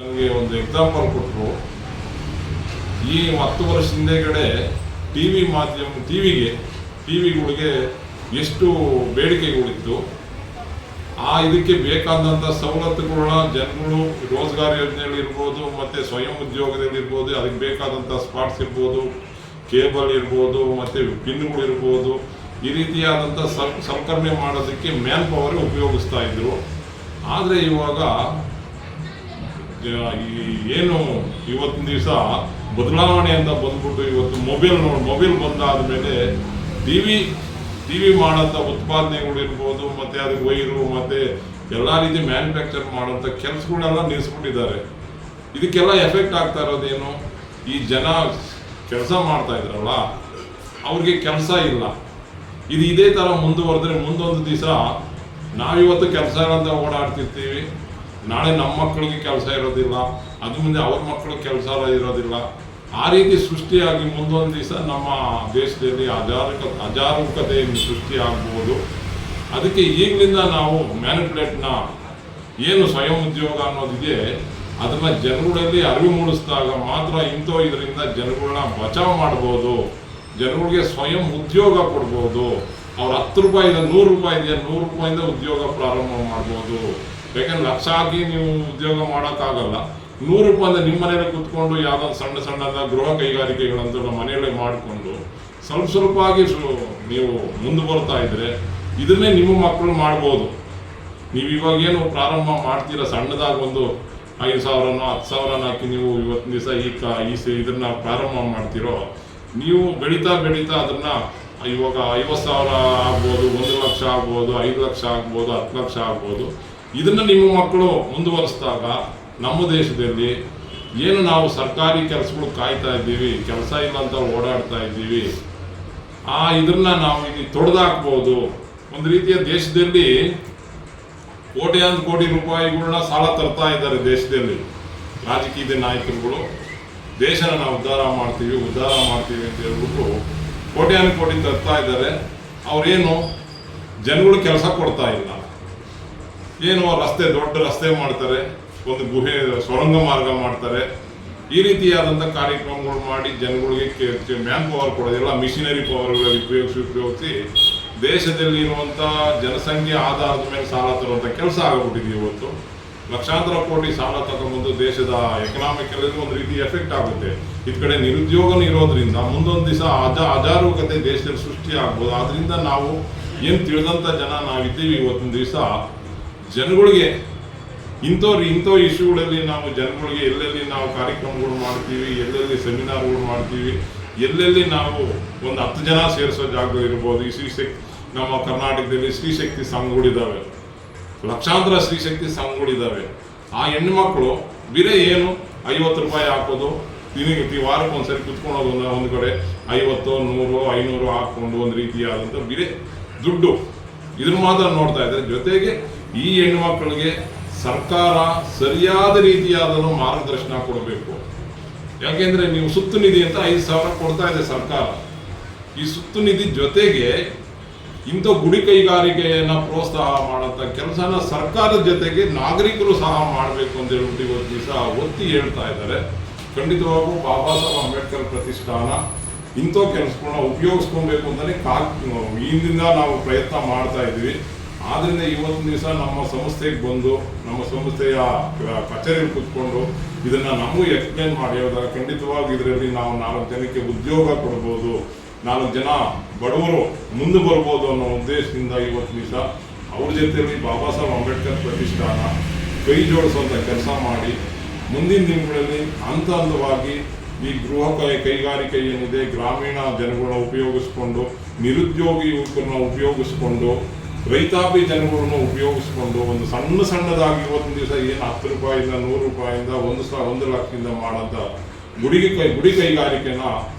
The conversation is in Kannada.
ನನಗೆ ಒಂದು ಎಕ್ಸಾಂಪಲ್ ಕೊಟ್ಟರು. ಈ 10 ವರ್ಷ ಹಿಂದೆಗಡೆ ಟಿವಿಗಳಿಗೆ ಎಷ್ಟು ಬೇಡಿಕೆಗಳಿತ್ತು. ಇದಕ್ಕೆ ಬೇಕಾದಂಥ ಸವಲತ್ತುಗಳನ್ನ ಜನಗಳು ರೋಜ್ಗಾರ್ ಯೋಜನೆಯಲ್ಲಿ ಇರ್ಬೋದು, ಮತ್ತು ಸ್ವಯಂ ಉದ್ಯೋಗದಲ್ಲಿ ಇರ್ಬೋದು, ಅದಕ್ಕೆ ಬೇಕಾದಂಥ ಸ್ಪಾಟ್ಸ್ ಇರ್ಬೋದು, ಕೇಬಲ್ ಇರ್ಬೋದು, ಮತ್ತು ಪಿನ್ಗಳು ಇರ್ಬೋದು, ಈ ರೀತಿಯಾದಂಥ ಸಲಕರಣೆ ಮಾಡೋದಕ್ಕೆ ಮ್ಯಾನ್ ಪವರ್ ಉಪಯೋಗಿಸ್ತಾ ಇದ್ರು. ಆದರೆ ಇವಾಗ ಏನು ಇವತ್ತಿನ ದಿವಸ ಬದಲಾವಣೆ ಅಂತ ಬಂದ್ಬಿಟ್ಟು ಇವತ್ತು ಮೊಬೈಲ್ ಬಂದಾದ ಮೇಲೆ ಟಿವಿ ಮಾಡೋಂಥ ಉತ್ಪಾದನೆಗಳು ಇರ್ಬೋದು, ಮತ್ತು ಅದಕ್ಕೆ ವೈರು ಮತ್ತು ಎಲ್ಲ ರೀತಿ ಮ್ಯಾನುಫ್ಯಾಕ್ಚರ್ ಮಾಡೋಂಥ ಕೆಲಸಗಳೆಲ್ಲ ನಿಲ್ಲಿಸ್ಬಿಟ್ಟಿದ್ದಾರೆ. ಇದಕ್ಕೆಲ್ಲ ಎಫೆಕ್ಟ್ ಆಗ್ತಾ ಇರೋದೇನು? ಈ ಜನ ಕೆಲಸ ಮಾಡ್ತಾ ಇದ್ರಲ್ಲ, ಅವ್ರಿಗೆ ಕೆಲಸ ಇಲ್ಲ. ಇದೇ ಥರ ಮುಂದುವರೆದ್ರೆ ಮುಂದೊಂದು ದಿವಸ ನಾವಿವತ್ತು ಕೆಲಸ ಅಂತ ಓಡಾಡ್ತಿರ್ತೀವಿ, ನಾಳೆ ನಮ್ಮ ಮಕ್ಕಳಿಗೆ ಕೆಲಸ ಇರೋದಿಲ್ಲ, ಅದು ಮುಂದೆ ಅವ್ರ ಮಕ್ಕಳಿಗೆ ಕೆಲಸ ಇರೋದಿಲ್ಲ. ಆ ರೀತಿ ಸೃಷ್ಟಿಯಾಗಿ ಮುಂದೊಂದು ದಿವಸ ನಮ್ಮ ದೇಶದಲ್ಲಿ ಅಜಾಗರೂಕತೆ ಸೃಷ್ಟಿ ಆಗ್ಬೋದು. ಅದಕ್ಕೆ ಈಗಲಿಂದ ನಾವು ಮ್ಯಾನಿಪುಲೇಟ್ನ ಏನು ಸ್ವಯಂ ಉದ್ಯೋಗ ಅನ್ನೋದಿದೆ, ಅದನ್ನು ಜನಗಳಲ್ಲಿ ಅರಿವು ಮೂಡಿಸಿದಾಗ ಮಾತ್ರ ಇದರಿಂದ ಜನಗಳನ್ನ ಬಚಾವ್ ಮಾಡ್ಬೋದು, ಜನಗಳಿಗೆ ಸ್ವಯಂ ಉದ್ಯೋಗ ಕೊಡ್ಬೋದು. ಅವ್ರು 10 ರೂಪಾಯಿದ 100 ರೂಪಾಯಿ ಇದೆಯಾ, 100 ರೂಪಾಯಿಂದ ಉದ್ಯೋಗ ಪ್ರಾರಂಭ ಮಾಡ್ಬೋದು. ಯಾಕಂದ್ರೆ ಲಕ್ಷ ಹಾಕಿ ನೀವು ಉದ್ಯೋಗ ಮಾಡೋಕ್ಕಾಗಲ್ಲ. 100 ರೂಪಾಯಿಂದ ನಿಮ್ಮ ಮನೇಲಿ ಕೂತ್ಕೊಂಡು ಯಾವುದೋ ಸಣ್ಣದ ಗೃಹ ಕೈಗಾರಿಕೆಗಳಂತ ಮನೆಯಲ್ಲೇ ಮಾಡಿಕೊಂಡು ಸ್ವಲ್ಪ ಆಗಿ ನೀವು ಮುಂದೆ ಬರ್ತಾ ಇದ್ರೆ ಇದನ್ನೇ ನಿಮ್ಮ ಮಕ್ಕಳು ಮಾಡ್ಬೋದು. ನೀವು ಇವಾಗೇನು ಪ್ರಾರಂಭ ಮಾಡ್ತೀರಾ, ಸಣ್ಣದಾಗಿ ಒಂದು 5,000ನೋ 10,000 ಹಾಕಿ ನೀವು ಇವತ್ತಿನ ದಿವಸ ಇದನ್ನ ಪ್ರಾರಂಭ ಮಾಡ್ತೀರೋ, ನೀವು ಬೆಳೀತಾ ಅದನ್ನು ಇವಾಗ 50,000 ಆಗ್ಬೋದು, 1 ಲಕ್ಷ ಆಗ್ಬೋದು, 5 ಲಕ್ಷ ಆಗ್ಬೋದು, 10 ಲಕ್ಷ ಆಗ್ಬೋದು. ಇದನ್ನು ನಿಮ್ಮ ಮಕ್ಕಳು ಮುಂದುವರಿಸಿದಾಗ ನಮ್ಮ ದೇಶದಲ್ಲಿ ಏನು ನಾವು ಸರ್ಕಾರಿ ಕೆಲಸಗಳು ಕಾಯ್ತಾ ಇದ್ದೀವಿ, ಕೆಲಸ ಇಲ್ಲ ಅಂತ ಓಡಾಡ್ತಾ ಇದ್ದೀವಿ, ಇದನ್ನ ನಾವು ಇಲ್ಲಿ ತೊಡೆದಾಕ್ಬೋದು. ಒಂದು ರೀತಿಯ ದೇಶದಲ್ಲಿ ಕೋಟಿ ರೂಪಾಯಿಗಳನ್ನ ಸಾಲ ತರ್ತಾ ಇದ್ದಾರೆ. ದೇಶದಲ್ಲಿ ರಾಜಕೀಯ ನಾಯಕರುಗಳು ದೇಶನ ನಾವು ಉದ್ಧಾರ ಮಾಡ್ತೀವಿ ಅಂತ ಹೇಳ್ಬಿಟ್ಟು ಕೋಟಿ ತರ್ತಾ ಇದ್ದಾರೆ. ಅವ್ರೇನು ಜನಗಳು ಕೆಲಸ ಕೊಡ್ತಾ ಇಲ್ಲ. ಏನು ದೊಡ್ಡ ರಸ್ತೆ ಮಾಡ್ತಾರೆ, ಒಂದು ಗುಹೆ ಸೊರಂಗ ಮಾರ್ಗ ಮಾಡ್ತಾರೆ, ಈ ರೀತಿಯಾದಂಥ ಕಾರ್ಯಕ್ರಮಗಳು ಮಾಡಿ ಜನಗಳಿಗೆ ಮ್ಯಾನ್ ಪವರ್ ಕೊಡೋದಿಲ್ಲ, ಮಿಷಿನರಿ ಪವರ್ಗಳಲ್ಲಿ ಉಪಯೋಗಿಸಿ ದೇಶದಲ್ಲಿ ಇರುವಂಥ ಜನಸಂಖ್ಯೆ ಆಧಾರದ ಮೇಲೆ ಸಾಲ ತರುವಂಥ ಕೆಲಸ ಆಗಿಬಿಟ್ಟಿದೆ. ಇವತ್ತು ಲಕ್ಷಾಂತರ ಕೋಟಿ ಸಾಲ ತಗೊಂಡ್ಬಂದು ದೇಶದ ಎಕನಾಮಿಕಲ್ಲಿ ಒಂದು ರೀತಿ ಎಫೆಕ್ಟ್ ಆಗುತ್ತೆ. ಈ ಕಡೆ ನಿರುದ್ಯೋಗನೂ ಇರೋದ್ರಿಂದ ಮುಂದೊಂದು ದಿವಸ ಅಜಾಗರೂಕತೆ ದೇಶದಲ್ಲಿ ಸೃಷ್ಟಿ ಆಗ್ಬೋದು. ಆದ್ರಿಂದ ನಾವು ಏನು ತಿಳಿದಂಥ ಜನ ನಾವಿದ್ದೀವಿ, ಇವತ್ತಿನ ದಿವಸ ಜನಗಳಿಗೆ ಇಂಥ ಇಶ್ಯೂಗಳಲ್ಲಿ ನಾವು ಜನಗಳಿಗೆ ಎಲ್ಲೆಲ್ಲಿ ನಾವು ಕಾರ್ಯಕ್ರಮಗಳು ಮಾಡ್ತೀವಿ, ಎಲ್ಲೆಲ್ಲಿ ಸೆಮಿನಾರ್ಗಳು ಮಾಡ್ತೀವಿ, ಎಲ್ಲೆಲ್ಲಿ ನಾವು ಒಂದು 10 ಜನ ಸೇರಿಸೋ ಜಾಗಗಳು ಇರ್ಬೋದು. ಈ ನಮ್ಮ ಕರ್ನಾಟಕದಲ್ಲಿ ಸ್ತ್ರೀಶಕ್ತಿ ಸಂಘಗಳಿದ್ದಾವೆ, ಲಕ್ಷಾಂತರ ಸ್ತ್ರೀಶಕ್ತಿ ಸಂಘಗಳಿದ್ದಾವೆ. ಆ ಹೆಣ್ಣುಮಕ್ಕಳು ಬೇರೆ ಏನು 50 ರೂಪಾಯಿ ಹಾಕೋದು, ವಾರಕ್ಕೆ ಒಂದ್ಸರಿ ಕುತ್ಕೊಳ್ಳೋದು, ಒಂದು ಕಡೆ 50, 100, 500 ಹಾಕ್ಕೊಂಡು ಒಂದು ರೀತಿಯಾದಂಥ ಬೇರೆ ದುಡ್ಡು ಇದನ್ನು ಮಾತ್ರ ನೋಡ್ತಾ ಇದ್ದಾರೆ. ಜೊತೆಗೆ ಈ ಹೆಣ್ಣುಮಕ್ಕಳಿಗೆ ಸರ್ಕಾರ ಸರಿಯಾದ ರೀತಿಯಾದ ಮಾರ್ಗದರ್ಶನ ಕೊಡಬೇಕು. ಯಾಕೆಂದ್ರೆ ನೀವು ಸುತ್ತು ನಿಧಿ ಅಂತ 5,000 ಕೊಡ್ತಾ ಇದೆ ಸರ್ಕಾರ. ಈ ಸುತ್ತು ನಿಧಿ ಜೊತೆಗೆ ಇಂಥ ಗುಡಿ ಕೈಗಾರಿಕೆಯನ್ನು ಪ್ರೋತ್ಸಾಹ ಮಾಡೋಂಥ ಕೆಲಸನ ಸರ್ಕಾರದ ಜೊತೆಗೆ ನಾಗರಿಕರು ಸಹ ಮಾಡಬೇಕು ಅಂತ ಹೇಳ್ಬಿಟ್ಟು ಇವತ್ತು ದಿವಸ ಒತ್ತಿ ಹೇಳ್ತಾ ಇದ್ದಾರೆ. ಖಂಡಿತವಾಗೂ ಬಾಬಾ ಸಾಹೇಬ್ ಅಂಬೇಡ್ಕರ್ ಪ್ರತಿಷ್ಠಾನ ಇಂಥ ಕೆಲಸಗಳನ್ನ ಉಪಯೋಗಿಸ್ಕೊಬೇಕು ಅಂತಲೇ ಇಂದಿಂದ ನಾವು ಪ್ರಯತ್ನ ಮಾಡ್ತಾ ಇದ್ವಿ. ಆದ್ದರಿಂದ ಇವತ್ತಿನ ದಿವಸ ನಮ್ಮ ಸಂಸ್ಥೆಗೆ ಬಂದು ನಮ್ಮ ಸಂಸ್ಥೆಯ ಕಚೇರಿಯಲ್ಲಿ ಕೂತ್ಕೊಂಡು ಇದನ್ನು ನಮಗೂ ಎಕ್ಸ್ಪ್ಲೇನ್ ಮಾಡಿ ಹೇಳಿದಾಗ ಖಂಡಿತವಾಗಿ ಇದರಲ್ಲಿ ನಾವು 4 ಜನಕ್ಕೆ ಉದ್ಯೋಗ ಕೊಡ್ಬೋದು, 4 ಜನ ಬಡವರು ಮುಂದೆ ಬರ್ಬೋದು ಅನ್ನೋ ಉದ್ದೇಶದಿಂದ ಇವತ್ತು ದಿವಸ ಅವ್ರ ಜೊತೆಯಲ್ಲಿ ಬಾಬಾ ಸಾಹೇಬ್ ಅಂಬೇಡ್ಕರ್ ಪ್ರತಿಷ್ಠಾನ ಕೈ ಜೋಡಿಸುವಂಥ ಕೆಲಸ ಮಾಡಿ ಮುಂದಿನ ದಿನಗಳಲ್ಲಿ ಹಂತವಾಗಿ ಈ ಗೃಹ ಕೈಗಾರಿಕೆ ಏನಿದೆ, ಗ್ರಾಮೀಣ ಜನಗಳನ್ನ ಉಪಯೋಗಿಸ್ಕೊಂಡು, ನಿರುದ್ಯೋಗಿ ಯುವಕರನ್ನ ಉಪಯೋಗಿಸ್ಕೊಂಡು, ರೈತಾಪಿ ಜನಗಳನ್ನು ಉಪಯೋಗಿಸ್ಕೊಂಡು ಒಂದು ಸಣ್ಣದಾಗಿ ಇವತ್ತಿನ ದಿವಸ ಏನು 10 ರೂಪಾಯಿಂದ 100 ರೂಪಾಯಿಂದ 1 ಲಕ್ಷದಿಂದ ಮಾಡೋಂಥ ಗುಡಿ ಕೈಗಾರಿಕೆನ